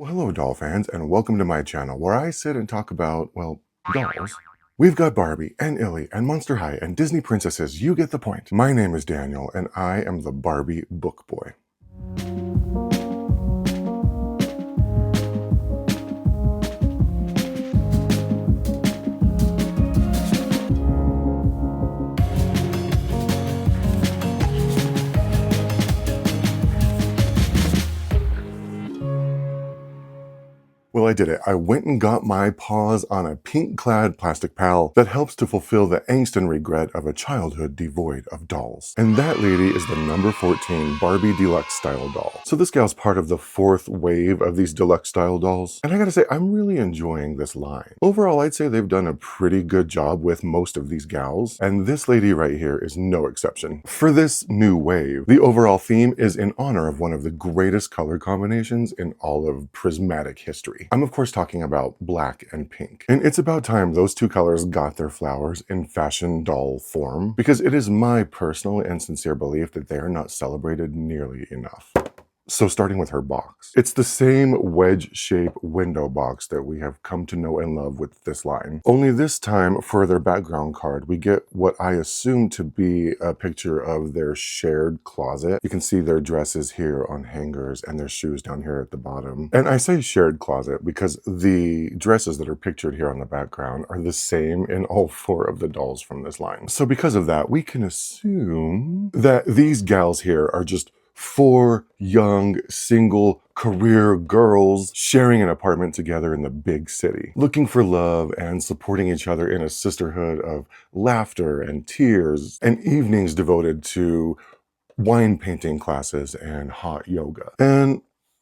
Well, hello, doll fans, and welcome to my channel where I sit and talk about, well, dolls. We've got Barbie and Illy and Monster High and Disney princesses. You get the point. My name is Daniel, and I am the Barbie book boy. Well, I did it. I went and got my paws on a pink-clad plastic pal that helps to fulfill the angst and regret of a childhood devoid of dolls. And that lady is the number 14 Barbie Deluxe Style Doll. So this gal's part of the fourth wave of these Deluxe Style Dolls. And I gotta say, I'm really enjoying this line. Overall, I'd say they've done a pretty good job with most of these gals. And this lady right here is no exception. For this new wave, the overall theme is in honor of one of the greatest color combinations in all of prismatic history. I'm of course talking about black and pink. And it's about time those two colors got their flowers in fashion doll form, because it is my personal and sincere belief that they are not celebrated nearly enough. So starting with her box. It's the same wedge-shaped window box that we have come to know and love with this line. Only this time, for their background card, we get what I assume to be a picture of their shared closet. You can see their dresses here on hangers and their shoes down here at the bottom. And I say shared closet because the dresses that are pictured here on the background are the same in all four of the dolls from this line. So because of that, we can assume that these gals here are just four young, single, career girls sharing an apartment together in the big city, looking for love and supporting each other in a sisterhood of laughter and tears, and evenings devoted to wine painting classes and hot yoga. And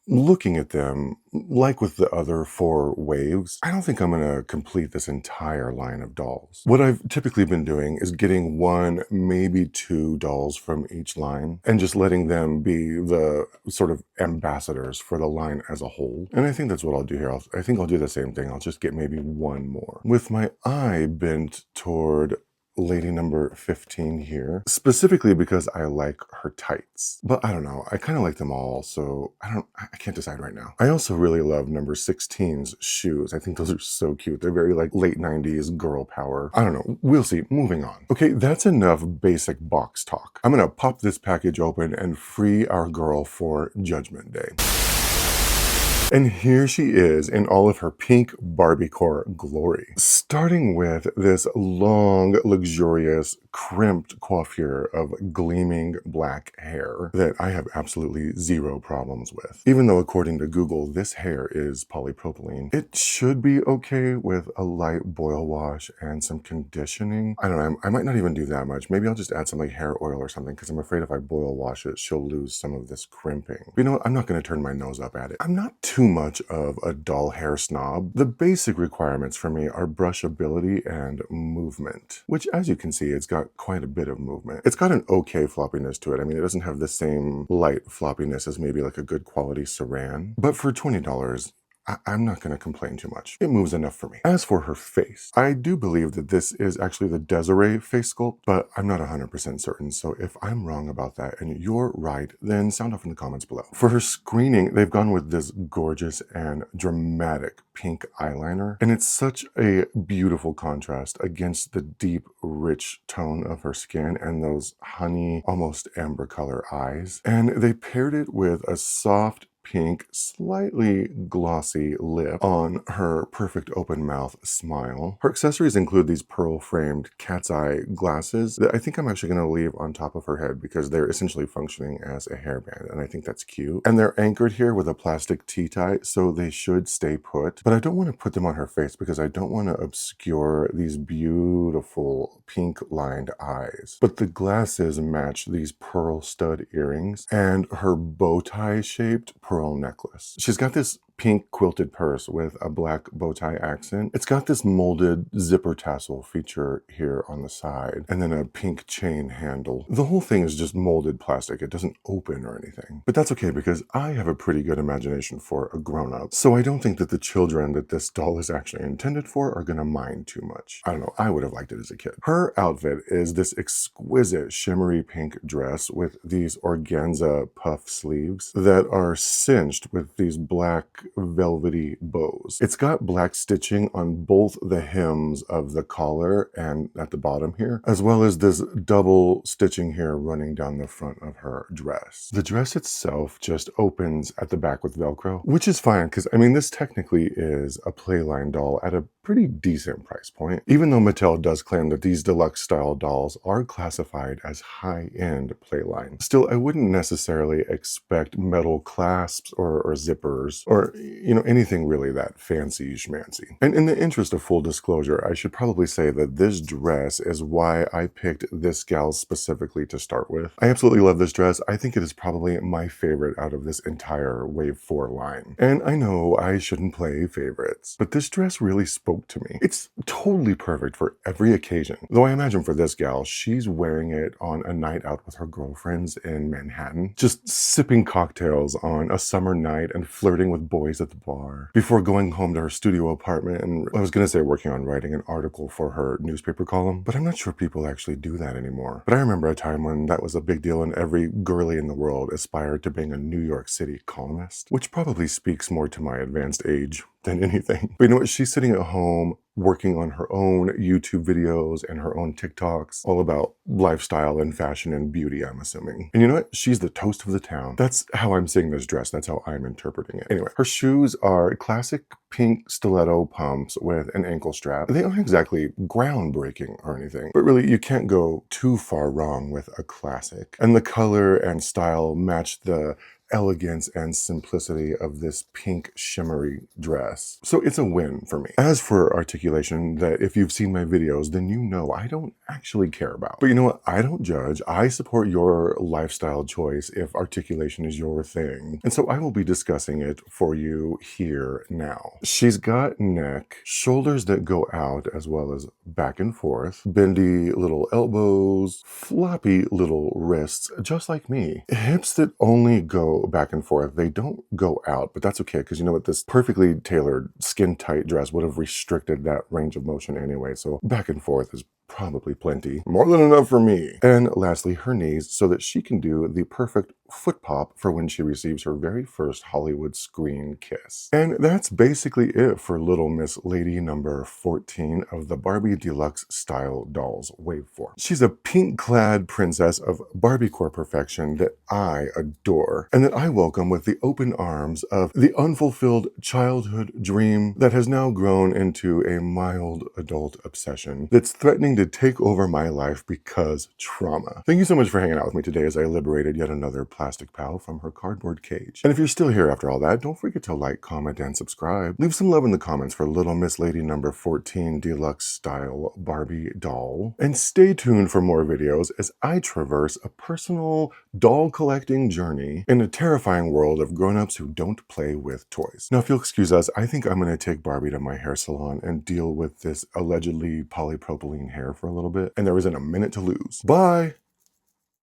looking at them, like with the other four waves, I don't think I'm gonna complete this entire line of dolls. What I've typically been doing is getting one, maybe two dolls from each line and just letting them be the sort of ambassadors for the line as a whole. And I think that's what I'll do here. I think I'll do the same thing. I'll just get maybe one more. With my eye bent toward lady number 15 here, specifically because I like her tights. But I don't know, I kind of like them all, so I can't decide right now. I also really love number 16's shoes. I think those are so cute. They're very like late 90s girl power. I don't know, we'll see. Moving on. Okay, that's enough basic box talk. I'm gonna pop this package open and free our girl for Judgment Day. And here she is in all of her pink Barbiecore glory. Starting with this long, luxurious, crimped coiffure of gleaming black hair that I have absolutely zero problems with. Even though according to Google, this hair is polypropylene, it should be okay with a light boil wash and some conditioning. I don't know, I might not even do that much. Maybe I'll just add some like hair oil or something, because I'm afraid if I boil wash it, she'll lose some of this crimping. But you know what? I'm not gonna turn my nose up at it. I'm not too much of a doll hair snob. The basic requirements for me are brushability and movement, which as you can see, it's got quite a bit of movement. It's got an okay floppiness to it. I mean, it doesn't have the same light floppiness as maybe like a good quality Saran, but for $20, I'm not going to complain too much. It moves enough for me. As for her face, I do believe that this is actually the Desiree face sculpt, but I'm not 100% certain. So if I'm wrong about that and you're right, then sound off in the comments below. For her screening, they've gone with this gorgeous and dramatic pink eyeliner. And it's such a beautiful contrast against the deep, rich tone of her skin and those honey, almost amber color eyes. And they paired it with a soft, pink, slightly glossy lip on her perfect open mouth smile. Her accessories include these pearl-framed cat's eye glasses that I think I'm actually going to leave on top of her head because they're essentially functioning as a hairband, and I think that's cute. And they're anchored here with a plastic T-tie, so they should stay put. But I don't want to put them on her face because I don't want to obscure these beautiful pink-lined eyes. But the glasses match these pearl stud earrings and her bow tie-shaped pearl necklace. She's got this pink quilted purse with a black bow tie accent. It's got this molded zipper tassel feature here on the side, and then a pink chain handle. The whole thing is just molded plastic. It doesn't open or anything. But that's okay because I have a pretty good imagination for a grown-up, so I don't think that the children that this doll is actually intended for are gonna mind too much. I don't know, I would have liked it as a kid. Her outfit is this exquisite shimmery pink dress with these organza puff sleeves that are cinched with these black velvety bows. It's got black stitching on both the hems of the collar and at the bottom here, as well as this double stitching here running down the front of her dress. The dress itself just opens at the back with Velcro, which is fine because, I mean, this technically is a Playline doll at a pretty decent price point, even though Mattel does claim that these deluxe style dolls are classified as high-end Playline. Still, I wouldn't necessarily expect metal clasps or zippers or, you know, anything really that fancy schmancy. And in the interest of full disclosure, I should probably say that this dress is why I picked this gal specifically to start with. I absolutely love this dress. I think it is probably my favorite out of this entire Wave 4 line. And I know I shouldn't play favorites, but this dress really spoke to me. It's totally perfect for every occasion. Though I imagine for this gal, she's wearing it on a night out with her girlfriends in Manhattan, just sipping cocktails on a summer night and flirting with boys at the bar before going home to her studio apartment and, I was gonna say, working on writing an article for her newspaper column, but I'm not sure people actually do that anymore. But I remember a time when that was a big deal and every girly in the world aspired to being a New York City columnist, which probably speaks more to my advanced age than anything. But you know what? She's sitting at home working on her own YouTube videos and her own TikToks, all about lifestyle and fashion and beauty, I'm assuming. And you know what? She's the toast of the town. That's how I'm seeing this dress. That's how I'm interpreting it. Anyway, her shoes are classic pink stiletto pumps with an ankle strap. They aren't exactly groundbreaking or anything, but really you can't go too far wrong with a classic. And the color and style match the elegance and simplicity of this pink shimmery dress. So it's a win for me. As for articulation, that if you've seen my videos, then you know I don't actually care about. But you know what? I don't judge. I support your lifestyle choice if articulation is your thing. And so I will be discussing it for you here now. She's got neck, shoulders that go out as well as back and forth, bendy little elbows, floppy little wrists, just like me. Hips that only go back and forth. They don't go out, but that's okay because you know what? This perfectly tailored skin tight dress would have restricted that range of motion anyway. So back and forth is probably plenty. More than enough for me. And lastly, her knees so that she can do the perfect foot pop for when she receives her very first Hollywood screen kiss. And that's basically it for Little Miss Lady number 14 of the Barbie Deluxe Style Dolls Wave 4. She's a pink-clad princess of Barbiecore perfection that I adore and that I welcome with the open arms of the unfulfilled childhood dream that has now grown into a mild adult obsession that's threatening to take over my life because trauma. Thank you so much for hanging out with me today as I liberated yet another plastic pal from her cardboard cage. And if you're still here after all that, don't forget to like, comment, and subscribe. Leave some love in the comments for Little Miss Lady number 14 Deluxe Style Barbie doll. And stay tuned for more videos as I traverse a personal doll collecting journey in a terrifying world of grown-ups who don't play with toys. Now, if you'll excuse us, I think I'm going to take Barbie to my hair salon and deal with this allegedly polypropylene hair for a little bit, and there isn't a minute to lose. Bye!